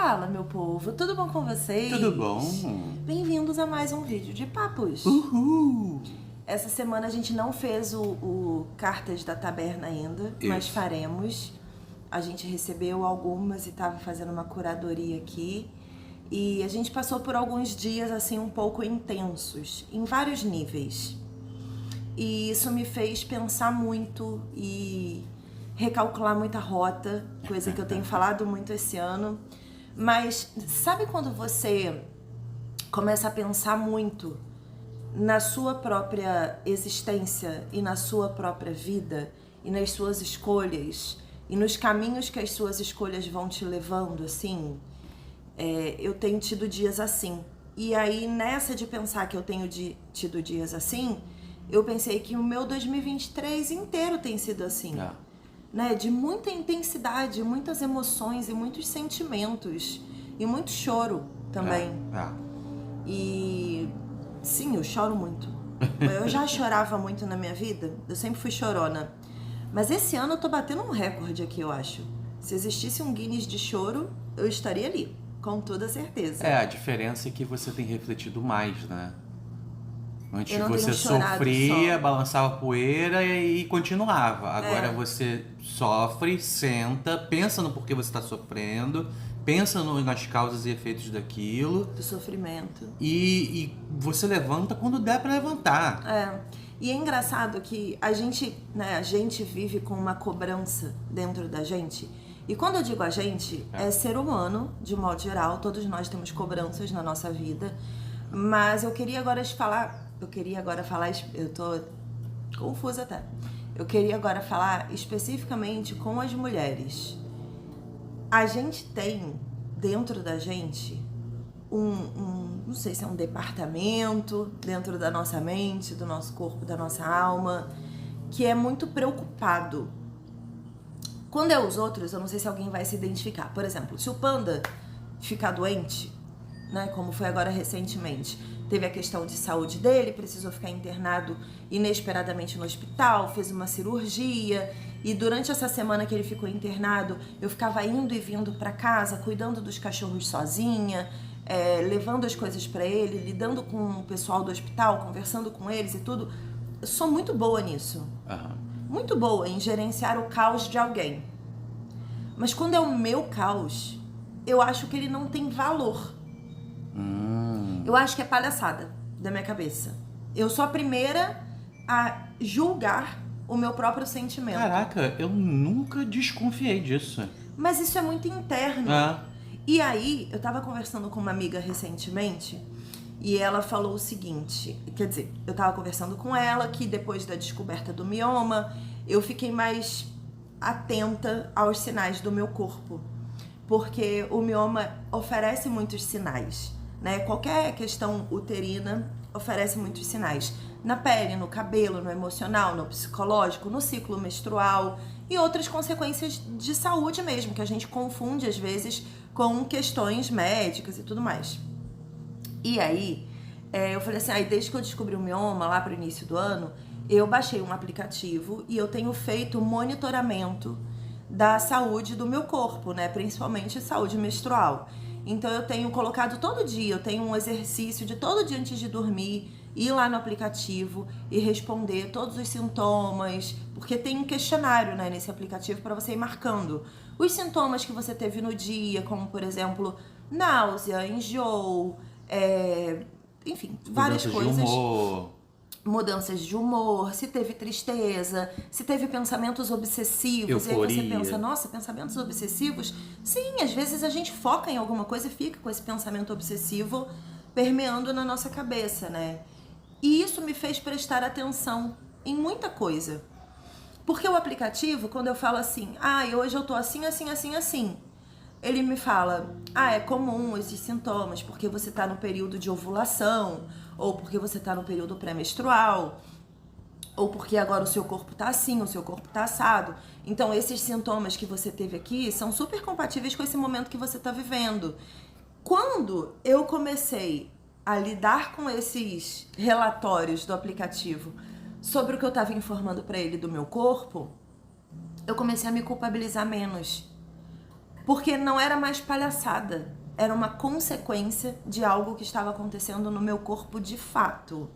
Fala, meu povo, tudo bom com vocês? Tudo bom? Bem-vindos a mais um vídeo de papos. Uhul! Essa semana a gente não fez o Cartas da Taberna ainda, mas Isso. faremos. A gente recebeu algumas e estava fazendo uma curadoria aqui. E a gente passou por alguns dias assim um pouco intensos, em vários níveis. E isso me fez pensar muito e recalcular muita rota, coisa que eu tenho falado muito esse ano. Mas sabe quando você começa a pensar muito na sua própria existência e na sua própria vida e nas suas escolhas e nos caminhos que as suas escolhas vão te levando, assim? Eu tenho tido dias assim. E aí, nessa de pensar que eu tenho tido dias assim, eu pensei que o meu 2023 inteiro tem sido assim. Né? De muita intensidade, muitas emoções e muitos sentimentos. E muito choro também. E sim, eu choro muito. Eu já chorava muito na minha vida, eu sempre fui chorona. Mas esse ano eu tô batendo um recorde aqui, eu acho. Se existisse um Guinness de choro, eu estaria ali, com toda certeza. A diferença é que você tem refletido mais, né? Antes Eu não você tenho chorado sofria, só. balançava poeira e continuava. Agora você sofre, senta, pensa no porquê você está sofrendo, pensa nas causas e efeitos daquilo. Do sofrimento. E você levanta quando der para levantar. E é engraçado que a gente vive com uma cobrança dentro da gente. E quando eu digo a gente, é ser humano, de modo geral, todos nós temos cobranças na nossa vida. Mas eu queria agora falar, eu tô confusa até. Eu queria agora falar especificamente com as mulheres. A gente tem dentro da gente não sei se é um departamento dentro da nossa mente, do nosso corpo, da nossa alma, que é muito preocupado. Quando é os outros, eu não sei se alguém vai se identificar. Por exemplo, se o panda ficar doente, né, como foi agora recentemente, teve a questão de saúde dele, precisou ficar internado inesperadamente no hospital, fez uma cirurgia, e durante essa semana que ele ficou internado, eu ficava indo e vindo para casa, cuidando dos cachorros sozinha, levando as coisas para ele, lidando com o pessoal do hospital, conversando com eles e tudo. Eu sou muito boa nisso. Muito boa em gerenciar o caos de alguém. Mas quando é o meu caos, eu acho que ele não tem valor. Eu acho que é palhaçada da minha cabeça. Eu sou a primeira a julgar o meu próprio sentimento. Caraca, eu nunca desconfiei disso. Mas isso é muito interno. E aí, eu tava conversando com uma amiga recentemente e ela falou o seguinte, quer dizer, eu tava conversando com ela que depois da descoberta do mioma, eu fiquei mais atenta aos sinais do meu corpo. Porque o mioma oferece muitos sinais, né? Qualquer questão uterina oferece muitos sinais. Na pele, no cabelo, no emocional, no psicológico, no ciclo menstrual e outras consequências de saúde mesmo, que a gente confunde às vezes com questões médicas e tudo mais. E aí, eu falei assim, desde que eu descobri o mioma lá pro início do ano, eu baixei um aplicativo e eu tenho feito monitoramento da saúde do meu corpo, né? Principalmente saúde menstrual. Então eu tenho colocado todo dia, eu tenho um exercício de todo dia antes de dormir, ir lá no aplicativo e responder todos os sintomas, porque tem um questionário, né, nesse aplicativo para você ir marcando os sintomas que você teve no dia, como por exemplo, náusea, enjoo, enfim, várias coisas. Mudanças de humor, se teve tristeza, se teve pensamentos obsessivos. Euforia. E aí você pensa, nossa, pensamentos obsessivos? Sim, às vezes a gente foca em alguma coisa e fica com esse pensamento obsessivo permeando na nossa cabeça, né? E isso me fez prestar atenção em muita coisa. Porque o aplicativo, quando eu falo assim, hoje eu tô assim, assim, assim, assim, ele me fala, é comum esses sintomas, porque você tá no período de ovulação, ou porque você tá no período pré-menstrual, ou porque agora o seu corpo tá assim, o seu corpo tá assado. Então esses sintomas que você teve aqui são super compatíveis com esse momento que você tá vivendo. Quando eu comecei a lidar com esses relatórios do aplicativo sobre o que eu tava informando pra ele do meu corpo, eu comecei a me culpabilizar menos. Porque não era mais palhaçada. Era uma consequência de algo que estava acontecendo no meu corpo de fato.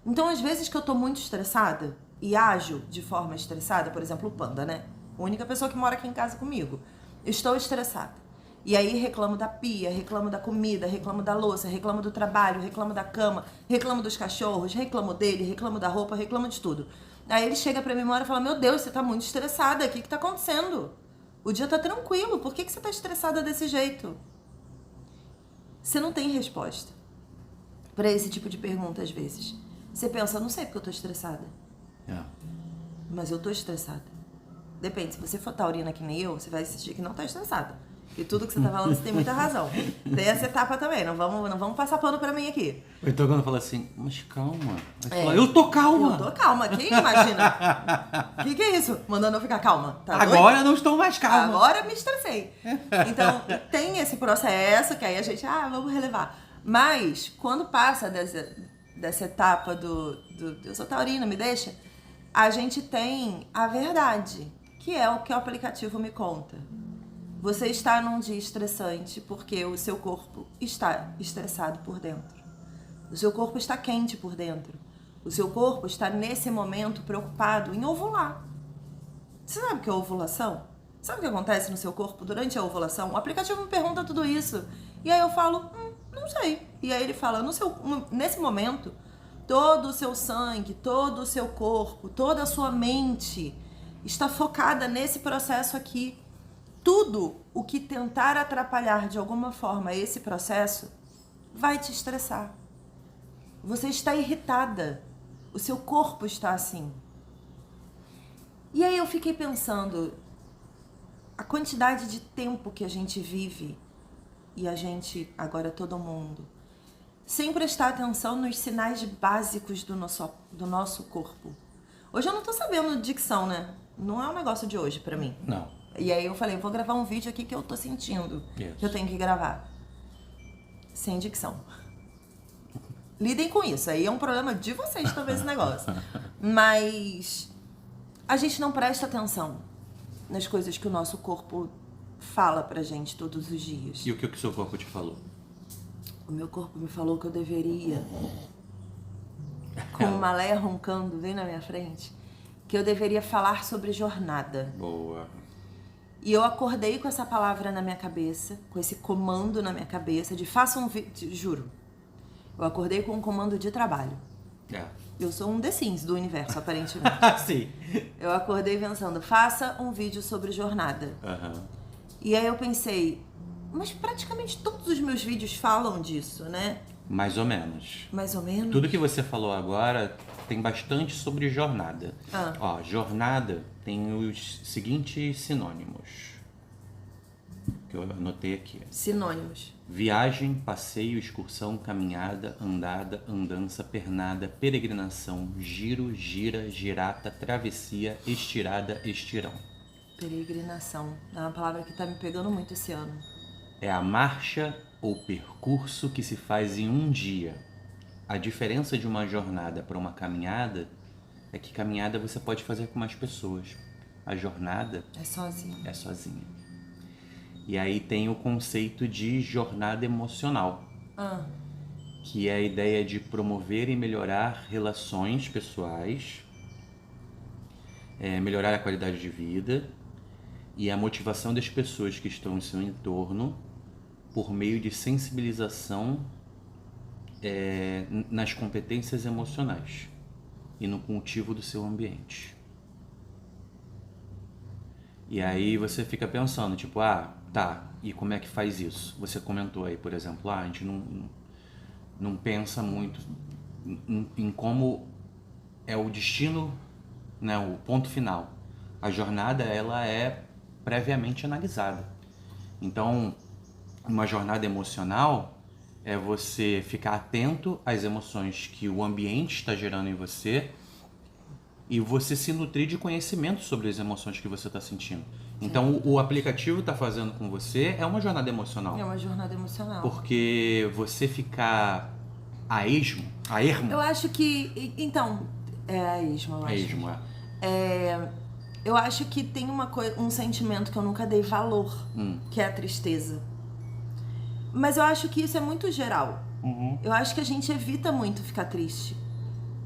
Então, às vezes que eu tô muito estressada e ajo de forma estressada, por exemplo, o Panda, né? A única pessoa que mora aqui em casa comigo. Estou estressada. E aí reclamo da pia, reclamo da comida, reclamo da louça, reclamo do trabalho, reclamo da cama, reclamo dos cachorros, reclamo dele, reclamo da roupa, reclamo de tudo. Aí ele chega pra mim uma hora e fala, meu Deus, você tá muito estressada, o que tá acontecendo? O dia tá tranquilo, por que você tá estressada desse jeito? Você não tem resposta pra esse tipo de pergunta às vezes. Você pensa, não sei porque eu tô estressada. Mas eu tô estressada. Depende, se você for taurina que nem eu, você vai assistir que não tá estressada. Porque tudo que você tá falando, você tem muita razão. Tem essa etapa também, não vamos passar pano pra mim aqui. Então quando fala assim, mas calma. Fala, eu tô calma. Eu tô calma, quem imagina? Que é isso? Mandando eu ficar calma. Tá Agora doido? eu não estou mais calma. Agora me estressei. Então, tem esse processo que aí a gente, vamos relevar. Mas, quando passa dessa etapa do eu sou taurina, me deixa, a gente tem a verdade, que é o que o aplicativo me conta. Você está num dia estressante porque o seu corpo está estressado por dentro. O seu corpo está quente por dentro. O seu corpo está, nesse momento, preocupado em ovular. Você sabe o que é ovulação? Sabe o que acontece no seu corpo durante a ovulação? O aplicativo me pergunta tudo isso. E aí eu falo, não sei. E aí ele fala, nesse momento, todo o seu sangue, todo o seu corpo, toda a sua mente está focada nesse processo aqui. Tudo o que tentar atrapalhar de alguma forma esse processo vai te estressar. Você está irritada. O seu corpo está assim. E aí eu fiquei pensando, a quantidade de tempo que a gente vive, e a gente, agora todo mundo, sem prestar atenção nos sinais básicos do nosso corpo. Hoje eu não tô sabendo dicção, né? Não é um negócio de hoje pra mim. Não. E aí eu falei, vou gravar um vídeo aqui que eu tô sentindo, que eu tenho que gravar. Sem dicção. Lidem com isso, aí é um problema de vocês também esse negócio. Mas a gente não presta atenção nas coisas que o nosso corpo fala pra gente todos os dias. E o que o seu corpo te falou? O meu corpo me falou que eu deveria, com uma Leia roncando bem na minha frente, que eu deveria falar sobre jornada. Boa. E eu acordei com essa palavra na minha cabeça, com esse comando na minha cabeça de faça um vídeo, juro. Eu acordei com um comando de trabalho. Eu sou um The Sims do universo, aparentemente. Sim. Eu acordei pensando, faça um vídeo sobre jornada. E aí eu pensei, mas praticamente todos os meus vídeos falam disso, né? Mais ou menos. Mais ou menos? Tudo que você falou agora tem bastante sobre jornada. Ó, jornada tem os seguintes sinônimos que eu anotei aqui. Sinônimos. Viagem, passeio, excursão, caminhada, andada, andança, pernada, peregrinação, giro, gira, girata, travessia, estirada, estirão. Peregrinação. É uma palavra que tá me pegando muito esse ano. É a marcha ou percurso que se faz em um dia. A diferença de uma jornada para uma caminhada é que caminhada você pode fazer com mais pessoas. A jornada é sozinha. E aí tem o conceito de jornada emocional, que é a ideia de promover e melhorar relações pessoais, melhorar a qualidade de vida e a motivação das pessoas que estão em seu entorno por meio de sensibilização nas competências emocionais e no cultivo do seu ambiente. E aí você fica pensando, tipo, tá, e como é que faz isso? Você comentou aí, por exemplo, a gente não pensa muito em como é o destino, né, o ponto final. A jornada, ela é previamente analisada. Então, uma jornada emocional é você ficar atento às emoções que o ambiente está gerando em você e você se nutrir de conhecimento sobre as emoções que você está sentindo. Então, o aplicativo está fazendo com você é uma jornada emocional. É uma jornada emocional. Porque você ficar a ermo... Eu acho que... Então, é a esmo, eu acho. A esmo, Eu acho que tem um sentimento que eu nunca dei valor, que é a tristeza. Mas eu acho que isso é muito geral. Eu acho que a gente evita muito ficar triste,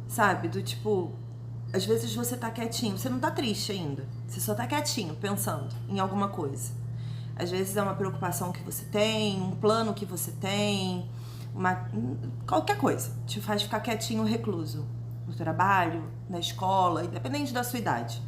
sabe? Do tipo, às vezes você tá quietinho, você não tá triste ainda. Você só tá quietinho, pensando em alguma coisa. Às vezes é uma preocupação que você tem, um plano que você tem, qualquer coisa. Te faz ficar quietinho, recluso. No trabalho, na escola, independente da sua idade.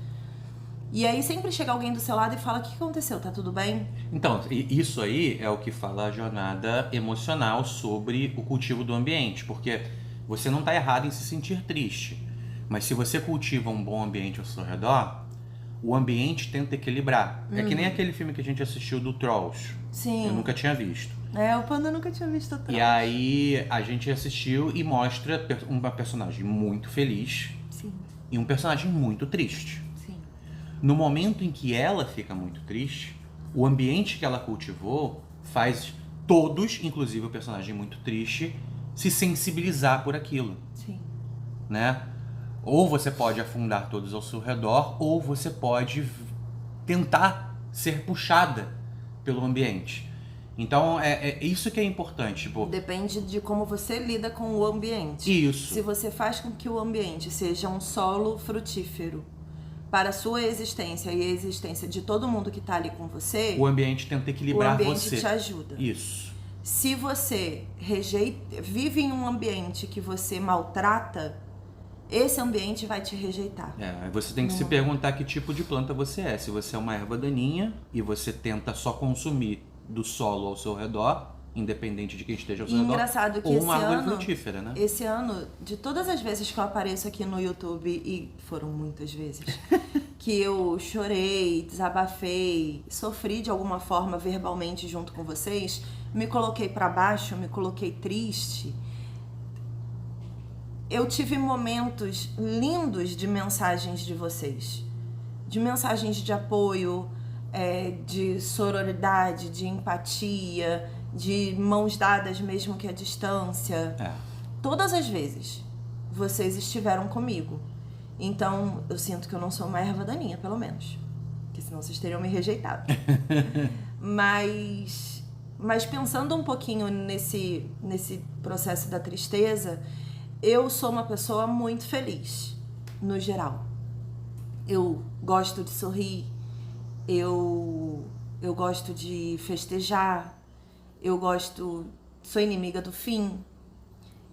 E aí sempre chega alguém do seu lado e fala: o que aconteceu? Tá tudo bem? Então, isso aí é o que fala a jornada emocional sobre o cultivo do ambiente, porque você não está errado em se sentir triste, mas se você cultiva um bom ambiente ao seu redor, o ambiente tenta equilibrar. É que nem aquele filme que a gente assistiu do Trolls. Sim. Eu nunca tinha visto. O Panda nunca tinha visto o Trolls. E aí a gente assistiu e mostra uma personagem muito feliz. Sim. E um personagem muito triste. No momento em que ela fica muito triste, o ambiente que ela cultivou faz todos, inclusive o personagem muito triste, se sensibilizar por aquilo. Sim. Né? Ou você pode afundar todos ao seu redor, ou você pode tentar ser puxada pelo ambiente. Então, é isso que é importante. Tipo, depende de como você lida com o ambiente. Isso. Se você faz com que o ambiente seja um solo frutífero para a sua existência e a existência de todo mundo que está ali com você, o ambiente tenta equilibrar você. O ambiente te ajuda. Isso. Se você vive em um ambiente que você maltrata, esse ambiente vai te rejeitar. Você tem que se perguntar que tipo de planta você é. Se você é uma erva daninha e você tenta só consumir do solo ao seu redor, independente de quem esteja ao seu redor, engraçado que ou uma árvore frutífera, né? Esse ano, de todas as vezes que eu apareço aqui no YouTube, e foram muitas vezes, que eu chorei, desabafei, sofri de alguma forma verbalmente junto com vocês, me coloquei pra baixo, me coloquei triste, eu tive momentos lindos de mensagens de vocês, de mensagens de apoio, de sororidade, de empatia, de mãos dadas mesmo que à distância. Todas as vezes vocês estiveram comigo. Então eu sinto que eu não sou uma erva daninha, pelo menos, porque senão vocês teriam me rejeitado. mas pensando um pouquinho nesse processo da tristeza, eu sou uma pessoa muito feliz, no geral. Eu gosto de sorrir, eu gosto de festejar, sou inimiga do fim,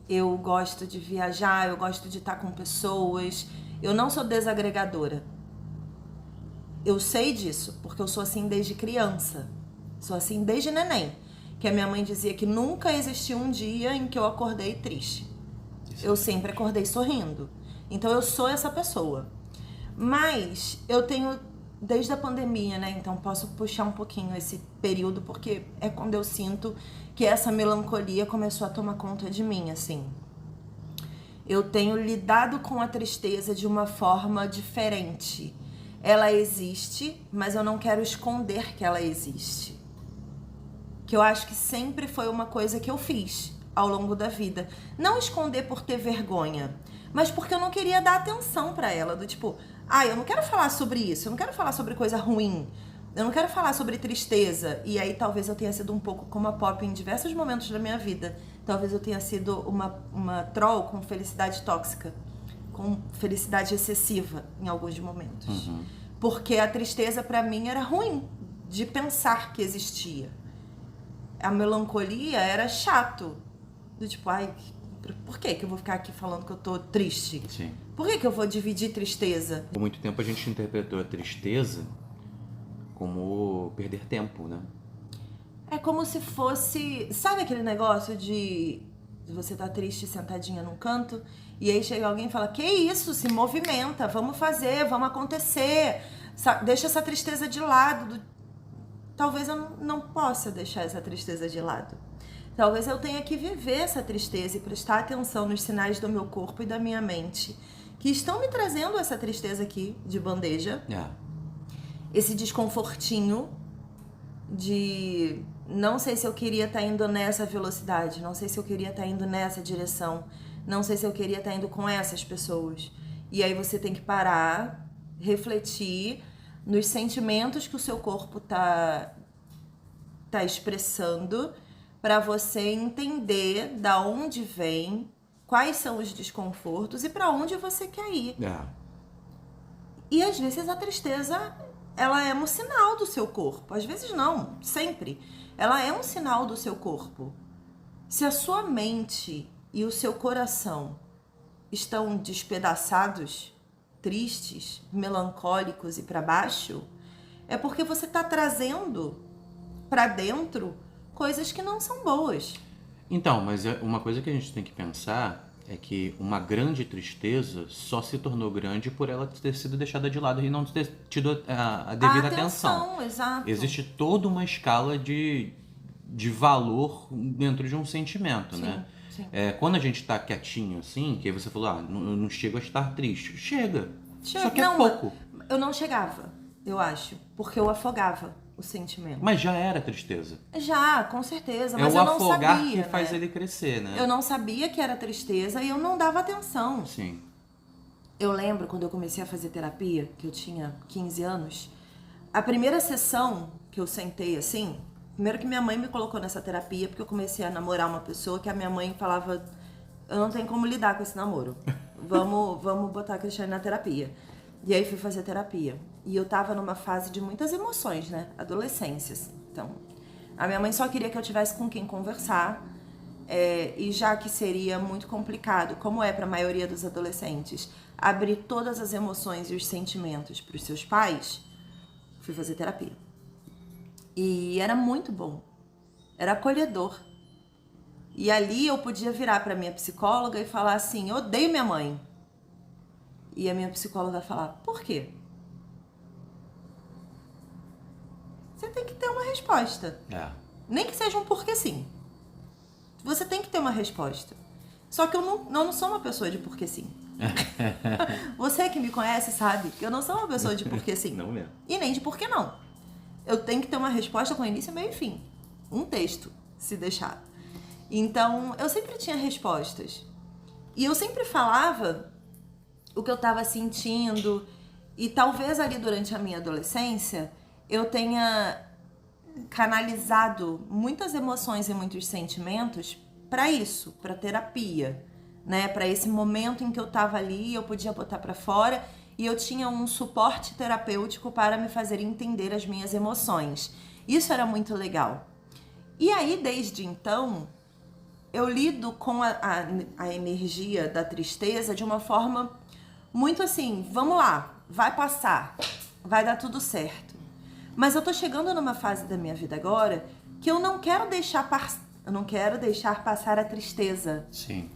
eu gosto de viajar, eu gosto de estar com pessoas, eu não sou desagregadora. Eu sei disso, porque eu sou assim desde criança, sou assim desde neném, que a minha mãe dizia que nunca existiu um dia em que eu acordei triste. Eu sempre acordei sorrindo. Então eu sou essa pessoa. Mas eu tenho, desde a pandemia, né? Então posso puxar um pouquinho esse período, porque é quando eu sinto que essa melancolia começou a tomar conta de mim, assim. Eu tenho lidado com a tristeza de uma forma diferente. Ela existe, mas eu não quero esconder que ela existe. Que eu acho que sempre foi uma coisa que eu fiz ao longo da vida. Não esconder por ter vergonha, mas porque eu não queria dar atenção pra ela, do tipo, eu não quero falar sobre isso, eu não quero falar sobre coisa ruim, eu não quero falar sobre tristeza. E aí talvez eu tenha sido um pouco como a Pop em diversos momentos da minha vida. Talvez eu tenha sido uma troll com felicidade tóxica, com felicidade excessiva em alguns momentos. Porque a tristeza pra mim era ruim de pensar que existia. A melancolia era chato. Do tipo, por que eu vou ficar aqui falando que eu tô triste? Sim. Por que eu vou dividir tristeza? Por muito tempo a gente interpretou a tristeza como perder tempo, né? É como se fosse... Sabe aquele negócio de você tá triste sentadinha num canto e aí chega alguém e fala: que isso, se movimenta, vamos fazer, vamos acontecer, deixa essa tristeza de lado. Talvez eu não possa deixar essa tristeza de lado. Talvez eu tenha que viver essa tristeza e prestar atenção nos sinais do meu corpo e da minha mente que estão me trazendo essa tristeza aqui de bandeja. Esse desconfortinho de não sei se eu queria estar indo nessa velocidade, não sei se eu queria estar indo nessa direção, não sei se eu queria estar indo com essas pessoas. E aí você tem que parar refletir nos sentimentos que o seu corpo tá expressando, para você entender da onde vem, quais são os desconfortos e para onde você quer ir. E às vezes a tristeza, ela é um sinal do seu corpo. Às vezes não, sempre. Ela é um sinal do seu corpo. Se a sua mente e o seu coração estão despedaçados, tristes, melancólicos e para baixo, é porque você está trazendo para dentro coisas que não são boas. Então, mas uma coisa que a gente tem que pensar é que uma grande tristeza só se tornou grande por ela ter sido deixada de lado e não ter tido a devida atenção. Exato. Existe toda uma escala de valor dentro de um sentimento, Sim, né? sim. Quando a gente tá quietinho assim, que aí você falou, não chego a estar triste. Chega. Só que Não, é pouco. Eu não chegava, eu acho, porque eu afogava o sentimento. Mas já era tristeza. Já, com certeza, É mas o eu não afogar sabia, que faz né? ele crescer, né? Eu não sabia que era tristeza e eu não dava atenção. Sim. Eu lembro quando eu comecei a fazer terapia, que eu tinha 15 anos, a primeira sessão que eu sentei assim, primeiro que minha mãe me colocou nessa terapia, porque eu comecei a namorar uma pessoa que a minha mãe falava, eu não tenho como lidar com esse namoro. Vamos botar a Cristiane na terapia. E aí fui fazer terapia. E eu tava numa fase de muitas emoções, né? Adolescências. Então, a minha mãe só queria que eu tivesse com quem conversar. E já que seria muito complicado, como é para a maioria dos adolescentes, abrir todas as emoções e os sentimentos para os seus pais, fui fazer terapia. E era muito bom. Era acolhedor. E ali eu podia virar para minha psicóloga e falar assim, eu odeio minha mãe. E a minha psicóloga falar, por quê? Você tem que ter uma resposta. Nem que seja um porquê sim. Você tem que ter uma resposta. Só que eu não sou uma pessoa de porquê sim. Você que me conhece sabe que eu não sou uma pessoa de porquê sim. Não mesmo. E nem de porquê não. Eu tenho que ter uma resposta com início, meio e fim. Um texto, se deixar. Então, eu sempre tinha respostas. E eu sempre falava o que eu estava sentindo. E talvez ali durante a minha adolescência, eu tenha canalizado muitas emoções e muitos sentimentos para isso, para terapia, né? Para esse momento em que eu estava ali, eu podia botar para fora e eu tinha um suporte terapêutico para me fazer entender as minhas emoções. Isso era muito legal. E aí, desde então, eu lido com a energia da tristeza de uma forma muito assim, vamos lá, vai passar, vai dar tudo certo. Mas eu tô chegando numa fase da minha vida agora que eu não quero deixar passar a tristeza. Sim.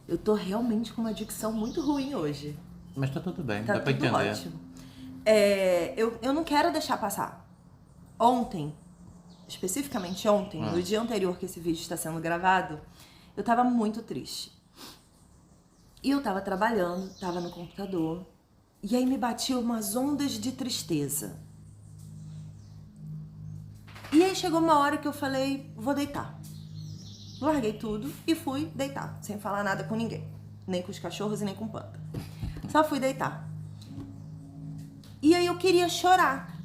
Eu tô realmente com uma dicção muito ruim hoje. Mas tá tudo bem, Tá dá pra tudo entender. ótimo. Eu não quero deixar passar. Ontem, especificamente ontem, no dia anterior que esse vídeo está sendo gravado, eu tava muito triste. E eu tava trabalhando, tava no computador, e aí me batiu umas ondas de tristeza. E aí chegou uma hora que eu falei, vou deitar. Larguei tudo e fui deitar, sem falar nada com ninguém. Nem com os cachorros e nem com o Panda. Só fui deitar. E aí eu queria chorar,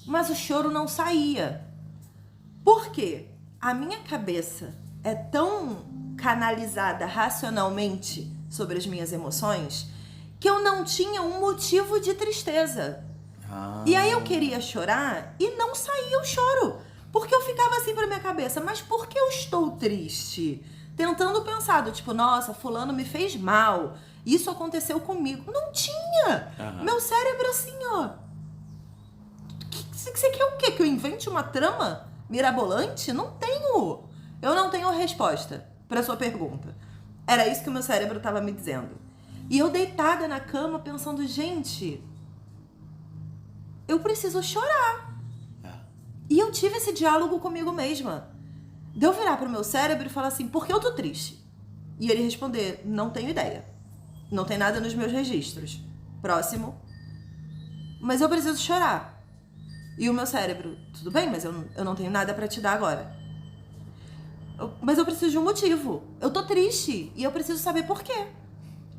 mas o choro não saía. Por quê? A minha cabeça é tão canalizada racionalmente sobre as minhas emoções que eu não tinha um motivo de tristeza. E aí eu queria chorar e não saía o choro. Porque eu ficava assim pra minha cabeça, mas por que eu estou triste? Tentando pensar, do tipo, nossa, fulano me fez mal. Isso aconteceu comigo. Não tinha. Meu cérebro assim, ó. Você quer o quê? Que eu invente uma trama mirabolante? Não tenho. Eu não tenho resposta pra sua pergunta. Era isso que o meu cérebro tava me dizendo. E eu deitada na cama pensando, gente, eu preciso chorar. E eu tive esse diálogo comigo mesma. De eu virar pro meu cérebro e falar assim, por que eu tô triste? E ele responder, não tenho ideia. Não tem nada nos meus registros. Próximo. Mas eu preciso chorar. E o meu cérebro, tudo bem, mas eu não tenho nada pra te dar agora. Mas eu preciso de um motivo. Eu tô triste e eu preciso saber por quê.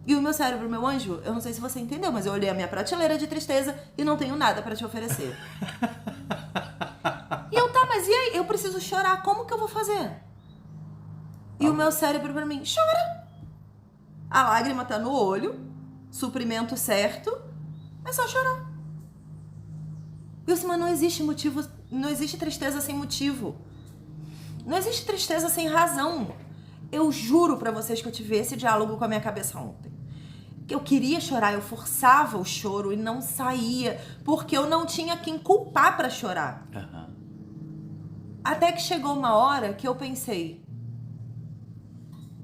E o meu cérebro, meu anjo, eu não sei se você entendeu, mas eu olhei a minha prateleira de tristeza e não tenho nada pra te oferecer. E eu, tá, mas e aí? Eu preciso chorar, como que eu vou fazer? E o meu cérebro pra mim, chora. A lágrima tá no olho, suprimento certo, é só chorar. E eu disse, mas não existe motivo, não existe tristeza sem motivo. Não existe tristeza sem razão. Eu juro pra vocês que eu tive esse diálogo com a minha cabeça ontem. Que eu queria chorar, eu forçava o choro e não saía, porque eu não tinha quem culpar pra chorar. Aham. Até que chegou uma hora que eu pensei,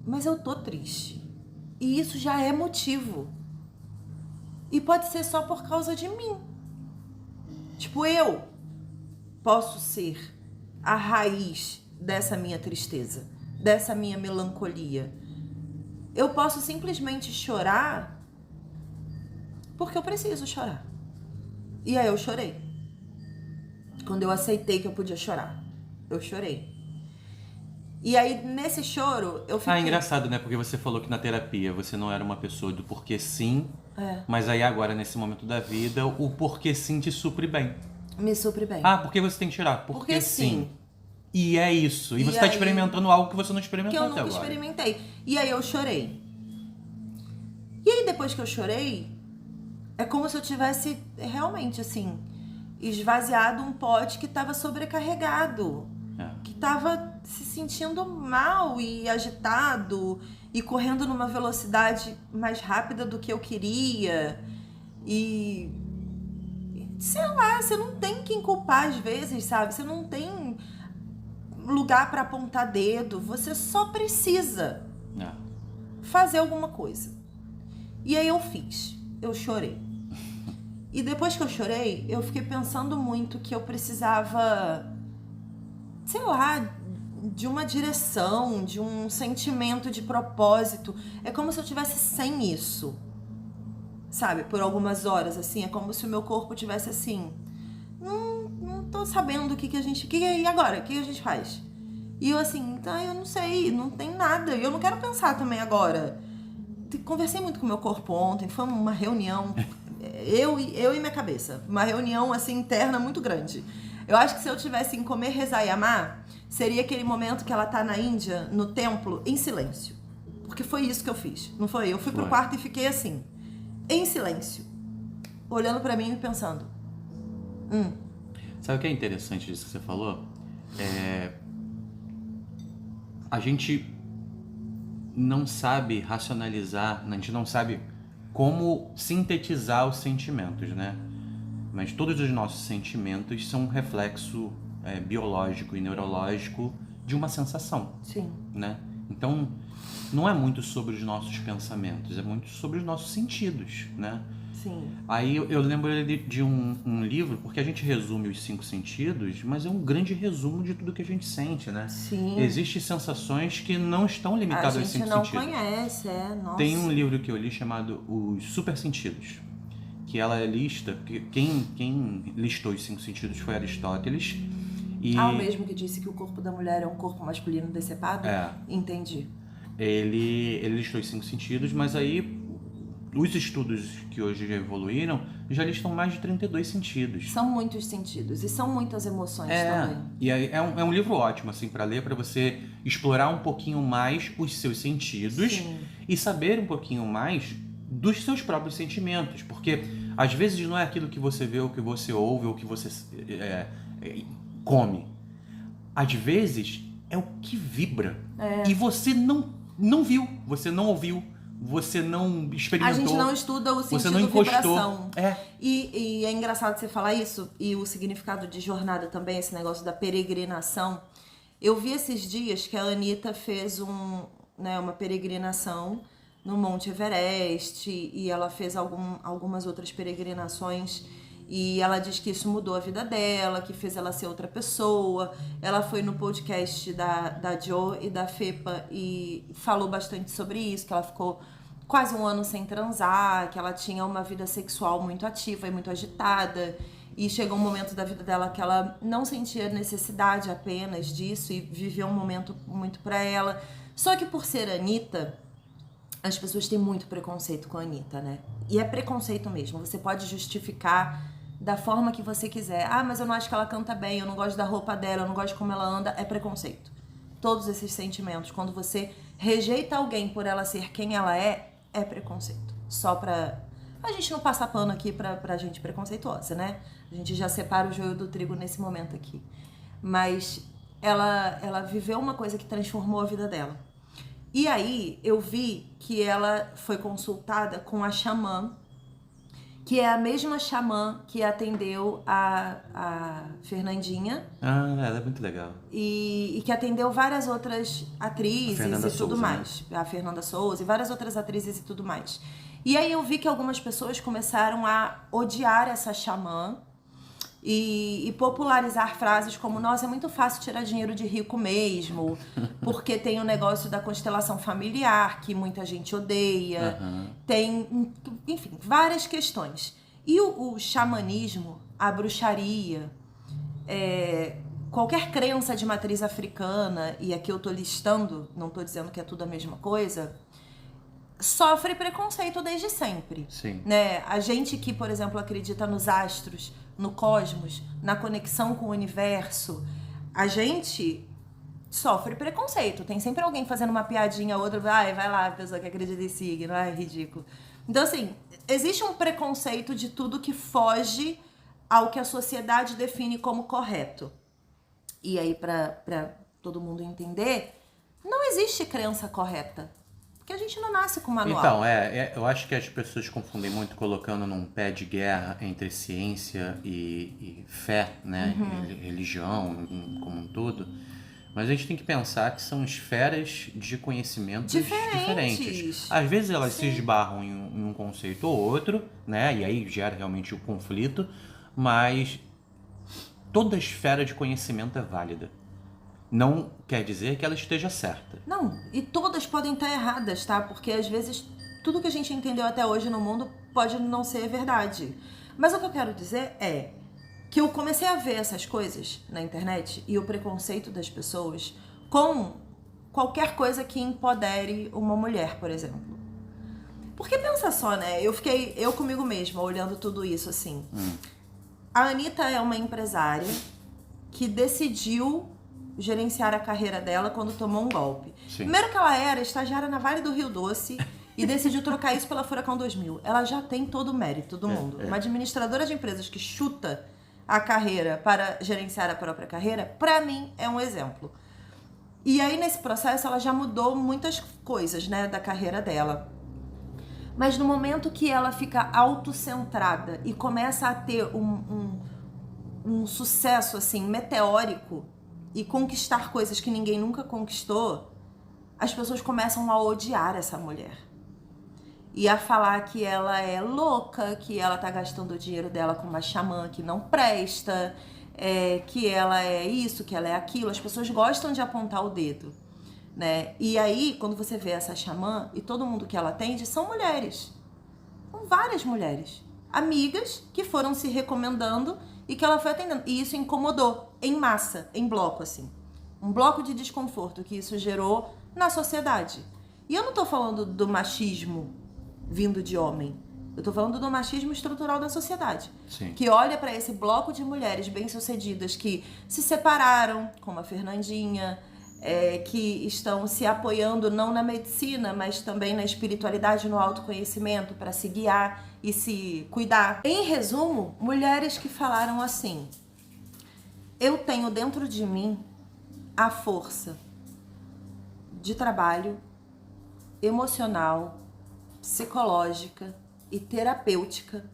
mas eu tô triste. E isso já é motivo. E pode ser só por causa de mim. Tipo, eu posso ser a raiz dessa minha tristeza, dessa minha melancolia. Eu posso simplesmente chorar porque eu preciso chorar. E aí eu chorei. Quando eu aceitei que eu podia chorar, eu chorei. E aí, nesse choro, eu fiquei... Ah, engraçado, né? Porque você falou que na terapia você não era uma pessoa do porquê sim, mas aí agora, nesse momento da vida, o porquê sim te supre bem. Me supre bem. Ah, por que você tem que tirar? Porque sim. E é isso. E você tá aí, experimentando algo que você não experimentou que eu até nunca agora. experimentei. E aí eu chorei. E aí, depois que eu chorei, é como se eu tivesse realmente, assim, esvaziado um pote que tava sobrecarregado. Que tava se sentindo mal e agitado e correndo numa velocidade mais rápida do que eu queria. E sei lá, você não tem quem culpar às vezes, sabe? Você não tem lugar pra apontar dedo, você só precisa fazer alguma coisa. E aí eu fiz, eu chorei. E depois que eu chorei, eu fiquei pensando muito que eu precisava, sei lá, de uma direção, de um sentimento de propósito. É como se eu tivesse sem isso, sabe? Por algumas horas, assim. É como se o meu corpo tivesse assim, não tô sabendo o que a gente... E agora? O que a gente faz? E eu assim, tá, eu não sei, não tem nada. E eu não quero pensar também agora. Conversei muito com o meu corpo ontem, foi uma reunião, eu e minha cabeça. Uma reunião, assim, interna muito grande. Eu acho que se eu tivesse em Comer, Rezar e Amar, seria aquele momento que ela tá na Índia, no templo, em silêncio. Porque foi isso que eu fiz, não foi? Eu fui pro quarto e fiquei assim, em silêncio, olhando pra mim e pensando. Sabe o que é interessante disso que você falou? A gente não sabe racionalizar, a gente não sabe como sintetizar os sentimentos, né? Mas todos os nossos sentimentos são um reflexo biológico e neurológico de uma sensação. Sim. Né? Então, não é muito sobre os nossos pensamentos, é muito sobre os nossos sentidos, né? Sim. Aí eu lembro de um livro, porque a gente resume os 5 sentidos, mas é um grande resumo de tudo que a gente sente, né? Sim. Existem sensações que não estão limitadas aos 5 sentidos. A gente não conhece, nossa. Tem um livro que eu li chamado Os Super Sentidos, que ela lista, quem listou os 5 sentidos foi Aristóteles. E o mesmo que disse que o corpo da mulher é um corpo masculino decepado? Entendi. Ele listou os 5 sentidos, mas aí os estudos que hoje já evoluíram já listam mais de 32 sentidos. São muitos sentidos e são muitas emoções também. E aí é um livro ótimo assim para ler, para você explorar um pouquinho mais os seus sentidos. Sim. E saber um pouquinho mais dos seus próprios sentimentos, porque às vezes não é aquilo que você vê, ou que você ouve, ou que você come. Às vezes é o que vibra. E você não viu, você não ouviu, você não experimentou. A gente não estuda o sentido você não encostou. Vibração. E é engraçado você falar isso, e o significado de jornada também, esse negócio da peregrinação. Eu vi esses dias que a Anitta fez uma peregrinação no Monte Everest, e ela fez algumas outras peregrinações, e ela diz que isso mudou a vida dela, que fez ela ser outra pessoa. Ela foi no podcast da Jo e da Fepa e falou bastante sobre isso, que ela ficou quase 1 ano sem transar, que ela tinha uma vida sexual muito ativa e muito agitada, e chegou um momento da vida dela que ela não sentia necessidade apenas disso e viveu um momento muito pra ela. Só que por ser Anitta, as pessoas têm muito preconceito com a Anitta, né? E é preconceito mesmo. Você pode justificar da forma que você quiser. Ah, mas eu não acho que ela canta bem, eu não gosto da roupa dela, eu não gosto de como ela anda. É preconceito. Todos esses sentimentos, quando você rejeita alguém por ela ser quem ela é preconceito. Só pra... A gente não passar pano aqui pra gente preconceituosa, né? A gente já separa o joio do trigo nesse momento aqui. Mas ela viveu uma coisa que transformou a vida dela. E aí eu vi que ela foi consultada com a xamã, que é a mesma xamã que atendeu a Fernandinha. Ah, ela é muito legal. E que atendeu várias outras atrizes e tudo Souza, mais. Né? A Fernanda Souza e várias outras atrizes e tudo mais. E aí eu vi que algumas pessoas começaram a odiar essa xamã e popularizar frases como: nossa, é muito fácil tirar dinheiro de rico mesmo, porque tem o negócio da constelação familiar, que muita gente odeia, tem, enfim, várias questões. E o xamanismo, a bruxaria, qualquer crença de matriz africana, e aqui eu tô listando, não tô dizendo que é tudo a mesma coisa, sofre preconceito desde sempre. Sim. Né? A gente que, por exemplo, acredita nos astros, no cosmos, na conexão com o universo, a gente sofre preconceito. Tem sempre alguém fazendo uma piadinha, outra, vai lá, a pessoa que acredita em signo, é ridículo. Então, assim, existe um preconceito de tudo que foge ao que a sociedade define como correto. E aí, pra todo mundo entender, não existe crença correta. Porque a gente não nasce com manual. Então, eu acho que as pessoas confundem muito colocando num pé de guerra entre ciência e fé, né? Religião como um todo. Mas a gente tem que pensar que são esferas de conhecimentos diferentes. Às vezes elas se esbarram em um conceito ou outro, né? E aí gera realmente o conflito. Mas toda esfera de conhecimento é válida. Não quer dizer que ela esteja certa. Não, e todas podem estar erradas, tá? Porque às vezes tudo que a gente entendeu até hoje no mundo pode não ser verdade. Mas o que eu quero dizer é que eu comecei a ver essas coisas na internet e o preconceito das pessoas com qualquer coisa que empodere uma mulher, por exemplo. Porque pensa só, né? Eu comigo mesma olhando tudo isso assim. A Anitta é uma empresária que decidiu gerenciar a carreira dela quando tomou um golpe. Sim. Primeiro que ela era estagiária na Vale do Rio Doce e decidiu trocar isso pela Furacão 2000. Ela já tem todo o mérito do mundo. Uma administradora de empresas que chuta a carreira para gerenciar a própria carreira, pra mim, é um exemplo. E aí, nesse processo, ela já mudou muitas coisas, né, da carreira dela. Mas no momento que ela fica autocentrada e começa a ter um sucesso, assim, meteórico, e conquistar coisas que ninguém nunca conquistou, as pessoas começam a odiar essa mulher. E a falar que ela é louca, que ela tá gastando o dinheiro dela com uma xamã que não presta, que ela é isso, que ela é aquilo. As pessoas gostam de apontar o dedo, né? E aí, quando você vê essa xamã e todo mundo que ela atende, são mulheres. São várias mulheres. Amigas que foram se recomendando e que ela foi atendendo. E isso incomodou em massa, em bloco, assim. Um bloco de desconforto que isso gerou na sociedade. E eu não tô falando do machismo vindo de homem. Eu tô falando do machismo estrutural da sociedade. Sim. Que olha para esse bloco de mulheres bem-sucedidas que se separaram, como a Fernandinha, que estão se apoiando não na medicina, mas também na espiritualidade, no autoconhecimento, para se guiar e se cuidar. Em resumo, mulheres que falaram assim: eu tenho dentro de mim a força de trabalho emocional, psicológica e terapêutica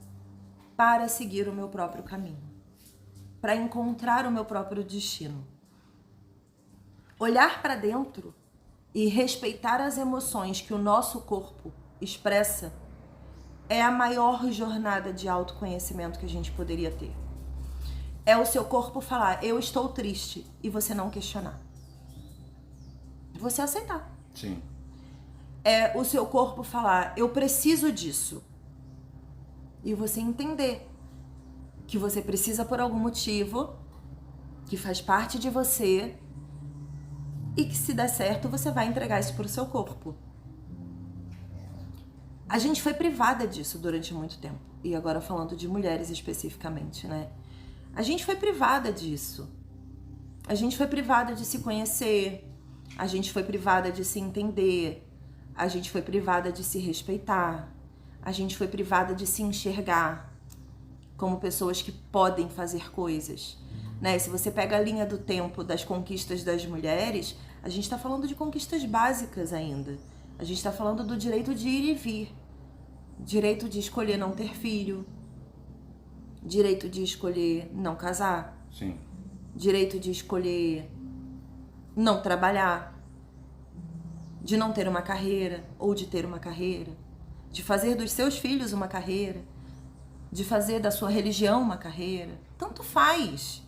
para seguir o meu próprio caminho, para encontrar o meu próprio destino. Olhar para dentro e respeitar as emoções que o nosso corpo expressa é a maior jornada de autoconhecimento que a gente poderia ter. É o seu corpo falar: eu estou triste, e você não questionar. Você aceitar. Sim. É o seu corpo falar: eu preciso disso. E você entender que você precisa por algum motivo, que faz parte de você, e que se der certo, você vai entregar isso pro seu corpo. A gente foi privada disso durante muito tempo. E agora falando de mulheres especificamente, né? A gente foi privada disso. A gente foi privada de se conhecer. A gente foi privada de se entender. A gente foi privada de se respeitar. A gente foi privada de se enxergar como pessoas que podem fazer coisas, né? Se você pega a linha do tempo das conquistas das mulheres, a gente está falando de conquistas básicas ainda. A gente está falando do direito de ir e vir, direito de escolher não ter filho, direito de escolher não casar, Sim. direito de escolher não trabalhar, de não ter uma carreira ou de ter uma carreira, de fazer dos seus filhos uma carreira, de fazer da sua religião uma carreira. Tanto faz.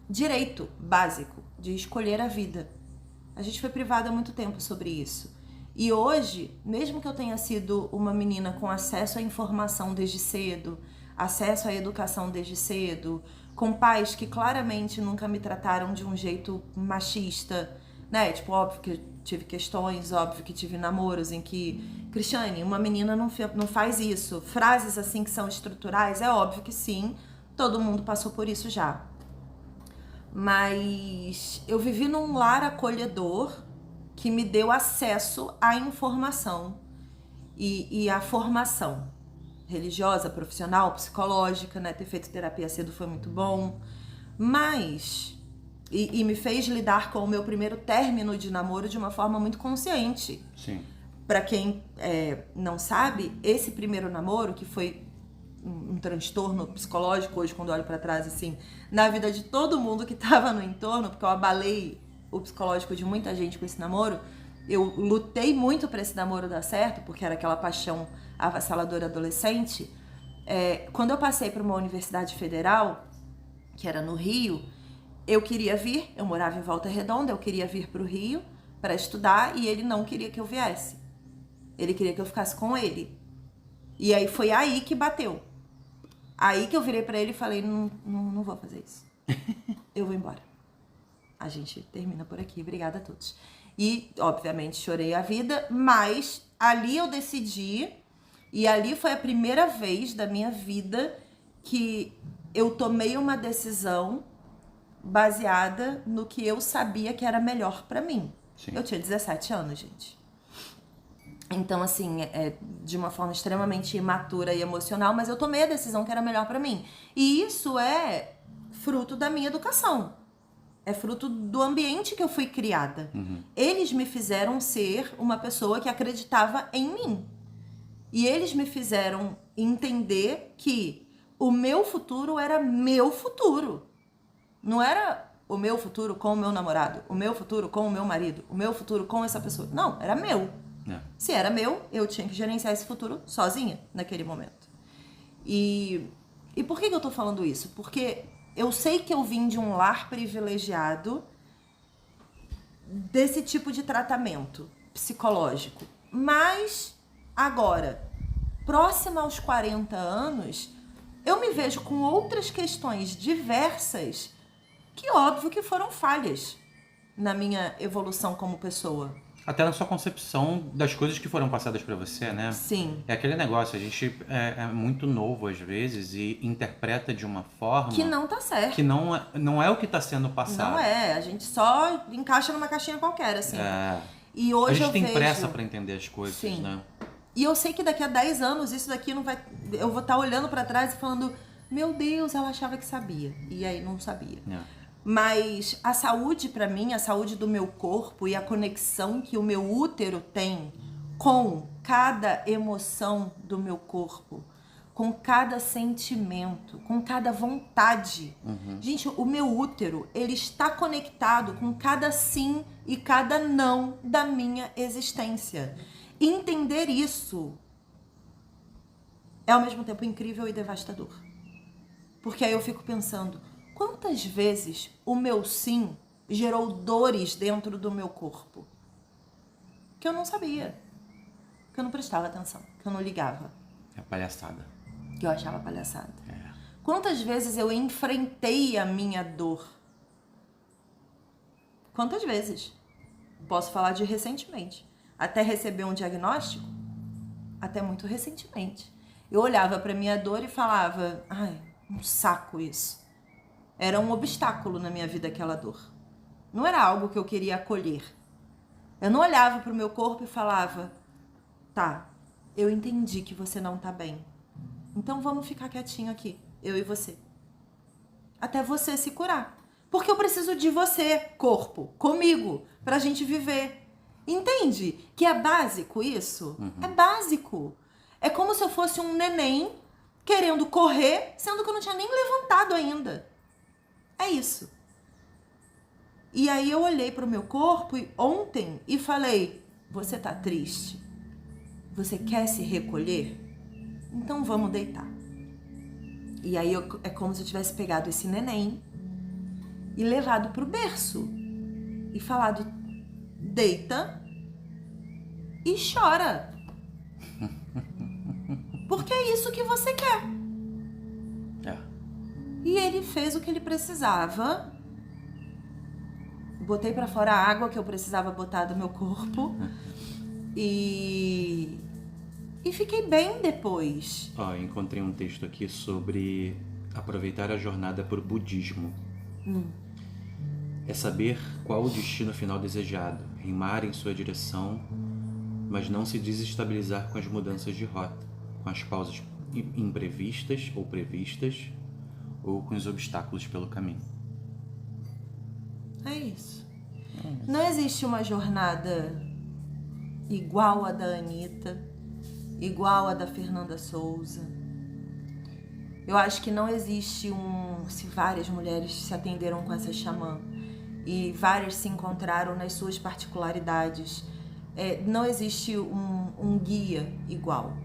Direito básico de escolher a vida. A gente foi privada há muito tempo sobre isso. E hoje, mesmo que eu tenha sido uma menina com acesso à informação desde cedo, acesso à educação desde cedo, com pais que claramente nunca me trataram de um jeito machista, né? Tipo, óbvio que eu tive questões, óbvio que tive namoros em que, Cristiane, uma menina não faz isso. Frases assim que são estruturais, é óbvio que sim, todo mundo passou por isso já. Mas eu vivi num lar acolhedor que me deu acesso à informação e à formação religiosa, profissional, psicológica, né? Ter feito terapia cedo foi muito bom, mas e me fez lidar com o meu primeiro término de namoro de uma forma muito consciente. Sim. Pra quem não sabe, esse primeiro namoro, que foi um transtorno psicológico hoje, quando eu olho pra trás, assim, na vida de todo mundo que tava no entorno, porque eu abalei o psicológico de muita gente com esse namoro. Eu lutei muito pra esse namoro dar certo, porque era aquela paixão avassaladora adolescente. Quando eu passei pra uma universidade federal, que era no Rio, eu queria vir, eu morava em Volta Redonda, eu queria vir pro Rio pra estudar e ele não queria que eu viesse. Ele queria que eu ficasse com ele. E aí foi aí que bateu. Aí que eu virei pra ele e falei, não vou fazer isso. Eu vou embora. A gente termina por aqui. Obrigada a todos. E, obviamente, chorei a vida, mas ali eu decidi, e ali foi a primeira vez da minha vida que eu tomei uma decisão baseada no que eu sabia que era melhor pra mim. Sim. Eu tinha 17 anos, gente. Então, assim, de uma forma extremamente imatura e emocional, mas eu tomei a decisão que era melhor pra mim. E isso é fruto da minha educação. É fruto do ambiente que eu fui criada. Uhum. Eles me fizeram ser uma pessoa que acreditava em mim. E eles me fizeram entender que o meu futuro era meu futuro. Não era o meu futuro com o meu namorado, o meu futuro com o meu marido, o meu futuro com essa pessoa. Não, era meu. Se era meu, eu tinha que gerenciar esse futuro sozinha naquele momento. E por que eu tô falando isso? Porque eu sei que eu vim de um lar privilegiado desse tipo de tratamento psicológico. Mas agora, próxima aos 40 anos, eu me vejo com outras questões diversas que óbvio que foram falhas na minha evolução como pessoa. Até na sua concepção das coisas que foram passadas pra você, né? Sim. É aquele negócio, a gente é muito novo às vezes e interpreta de uma forma... Que não tá certo. Que não é o que tá sendo passado. Não é, a gente só encaixa numa caixinha qualquer, assim. E A hoje gente eu tem vejo... pressa pra entender as coisas, Sim. né? E eu sei que daqui a 10 anos isso daqui não vai... Eu vou estar olhando pra trás e falando, meu Deus, ela achava que sabia. E aí não sabia. Mas a saúde pra mim, a saúde do meu corpo e a conexão que o meu útero tem com cada emoção do meu corpo, com cada sentimento, com cada vontade. Gente, o meu útero, ele está conectado com cada sim e cada não da minha existência. Entender isso é ao mesmo tempo incrível e devastador. Porque aí eu fico pensando, quantas vezes o meu sim gerou dores dentro do meu corpo? Que eu não sabia, que eu não prestava atenção, que eu não ligava. É palhaçada. Que eu achava palhaçada. Quantas vezes eu enfrentei a minha dor? Quantas vezes? Posso falar de recentemente. Até receber um diagnóstico, até muito recentemente. Eu olhava para minha dor e falava, ai, um saco isso. Era um obstáculo na minha vida aquela dor. Não era algo que eu queria acolher. Eu não olhava para o meu corpo e falava, tá, eu entendi que você não tá bem. Então vamos ficar quietinho aqui, eu e você. Até você se curar. Porque eu preciso de você, corpo, comigo, pra gente viver. Entende? Que é básico isso? É básico. É como se eu fosse um neném querendo correr, sendo que eu não tinha nem levantado ainda. É isso. E aí eu olhei pro meu corpo ontem e falei, você tá triste? Você quer se recolher? Então vamos deitar. E aí é como se eu tivesse pegado esse neném e levado pro berço. E falado, deita e chora. Porque é isso que você quer. É. E ele fez o que ele precisava. Botei pra fora a água que eu precisava botar do meu corpo. E fiquei bem depois. Ó, encontrei um texto aqui sobre aproveitar a jornada por budismo. É saber qual o destino final desejado, remar em sua direção, mas não se desestabilizar com as mudanças de rota, com as pausas imprevistas ou previstas, ou com os obstáculos pelo caminho. É isso. Não existe uma jornada igual a da Anitta, igual a da Fernanda Souza. Eu acho que não existe se várias mulheres se atenderam com essa xamã e várias se encontraram nas suas particularidades. Não existe um guia igual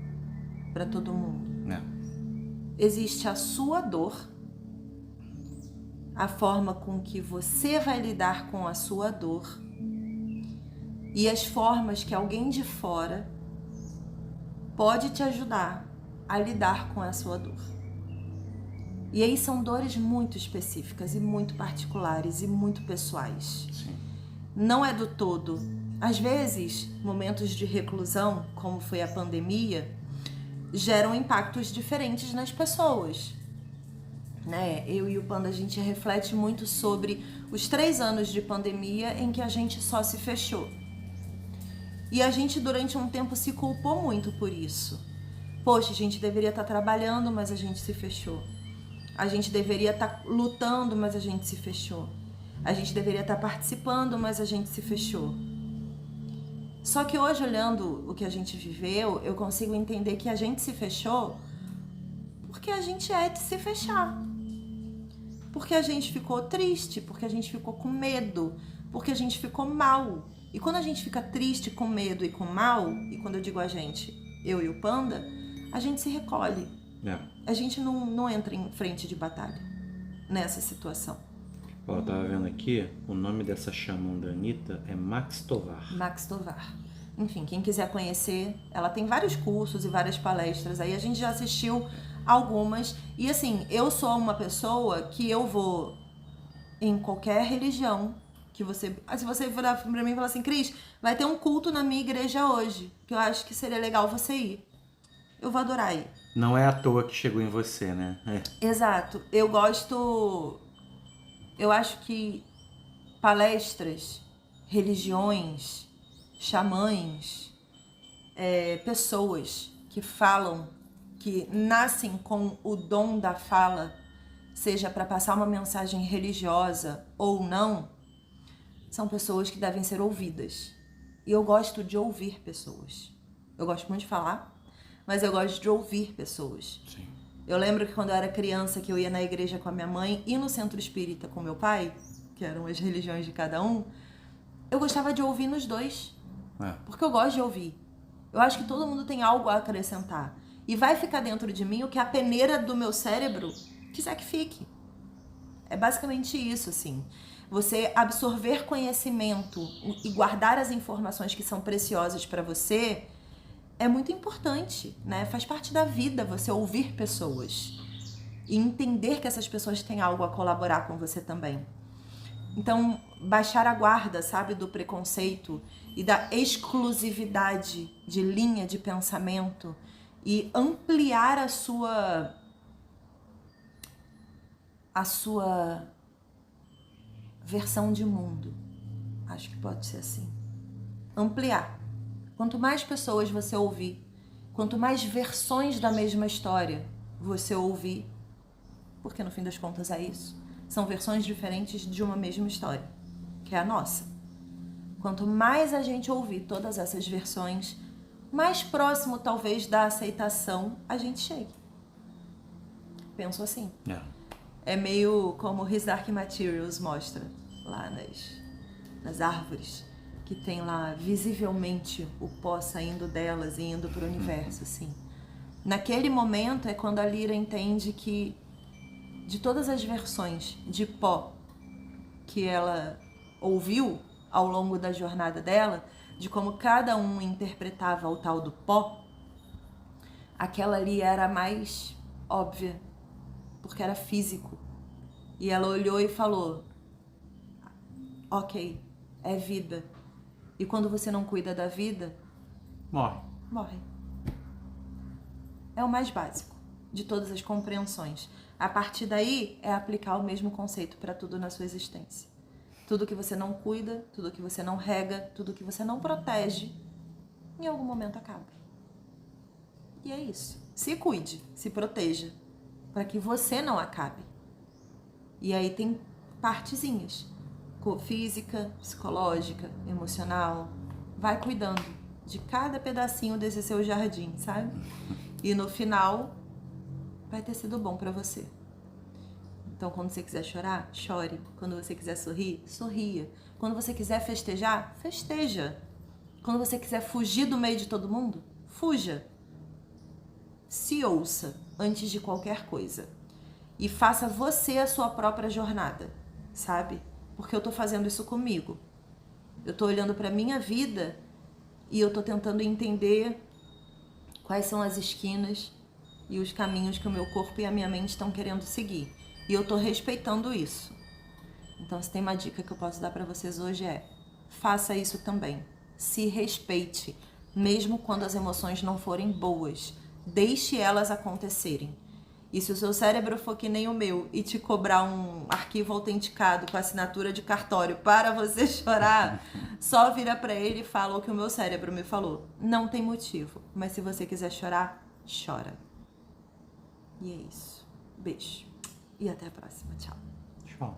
para todo mundo. Não. Existe a sua dor, a forma com que você vai lidar com a sua dor e as formas que alguém de fora pode te ajudar a lidar com a sua dor. E aí são dores muito específicas e muito particulares e muito pessoais. Sim. Não é do todo. Às vezes, momentos de reclusão, como foi a pandemia, geram impactos diferentes nas pessoas. Né? Eu e o Panda, a gente reflete muito sobre os 3 anos de pandemia em que a gente só se fechou. E a gente, durante um tempo, se culpou muito por isso. Poxa, a gente deveria estar trabalhando, mas a gente se fechou. A gente deveria estar lutando, mas a gente se fechou. A gente deveria estar participando, mas a gente se fechou. Só que hoje, olhando o que a gente viveu, eu consigo entender que a gente se fechou porque a gente é de se fechar. Porque a gente ficou triste, porque a gente ficou com medo, porque a gente ficou mal. E quando a gente fica triste, com medo e com mal, e quando eu digo a gente, eu e o Panda, a gente se recolhe. A gente não entra em frente de batalha nessa situação. Ó, eu tava vendo aqui, o nome dessa xamã da Anitta é Max Tovar. Max Tovar. Enfim, quem quiser conhecer, ela tem vários cursos e várias palestras. Aí a gente já assistiu algumas. E assim, eu sou uma pessoa que eu vou em qualquer religião que você... Se você virar pra mim e falar assim, Cris, vai ter um culto na minha igreja hoje, que eu acho que seria legal você ir. Eu vou adorar ir. Não é à toa que chegou em você, né? Exato. Eu gosto... Eu acho que palestras, religiões, xamãs, pessoas que falam, que nascem com o dom da fala, seja para passar uma mensagem religiosa ou não, são pessoas que devem ser ouvidas. E eu gosto de ouvir pessoas. Eu gosto muito de falar, mas eu gosto de ouvir pessoas. Sim. Eu lembro que quando eu era criança, que eu ia na igreja com a minha mãe e no centro espírita com meu pai, que eram as religiões de cada um, eu gostava de ouvir nos dois. Porque eu gosto de ouvir. Eu acho que todo mundo tem algo a acrescentar. E vai ficar dentro de mim o que a peneira do meu cérebro quiser que fique. É basicamente isso, assim. Você absorver conhecimento e guardar as informações que são preciosas para você é muito importante, né? Faz parte da vida você ouvir pessoas e entender que essas pessoas têm algo a colaborar com você também. Então, baixar a guarda, sabe, do preconceito e da exclusividade de linha de pensamento e ampliar a sua versão de mundo. Acho que pode ser assim. Ampliar. Quanto mais pessoas você ouvir, quanto mais versões da mesma história você ouvir, porque no fim das contas é isso, são versões diferentes de uma mesma história, que é a nossa. Quanto mais a gente ouvir todas essas versões, mais próximo talvez da aceitação a gente chegue. Penso assim. É meio como His Dark Materials mostra lá nas árvores, que tem lá visivelmente o pó saindo delas e indo para o universo, assim. Naquele momento é quando a Lyra entende que de todas as versões de pó que ela ouviu ao longo da jornada dela, de como cada um interpretava o tal do pó, aquela ali era a mais óbvia, porque era físico. E ela olhou e falou: ok, é vida. E quando você não cuida da vida, morre. É o mais básico de todas as compreensões. A partir daí é aplicar o mesmo conceito para tudo na sua existência. Tudo que você não cuida, tudo que você não rega, tudo que você não protege, em algum momento acaba. E é isso. Se cuide, se proteja, para que você não acabe. E aí tem partezinhas. Física, psicológica, emocional. Vai cuidando de cada pedacinho desse seu jardim, sabe? E no final vai ter sido bom pra você. Então, quando você quiser chorar, chore. Quando você quiser sorrir, sorria. Quando você quiser festejar, festeja. Quando você quiser fugir do meio de todo mundo, fuja. Se ouça antes de qualquer coisa. E faça você a sua própria jornada, sabe? Porque eu tô fazendo isso comigo. Eu tô olhando pra minha vida e eu tô tentando entender quais são as esquinas e os caminhos que o meu corpo e a minha mente estão querendo seguir. E eu tô respeitando isso. Então, se tem uma dica que eu posso dar pra vocês hoje é: faça isso também. Se respeite, mesmo quando as emoções não forem boas. Deixe elas acontecerem. E se o seu cérebro for que nem o meu e te cobrar um arquivo autenticado com assinatura de cartório para você chorar, só vira pra ele e fala o que o meu cérebro me falou. Não tem motivo, mas se você quiser chorar, chora. E é isso. Beijo. E até a próxima. Tchau. Tchau.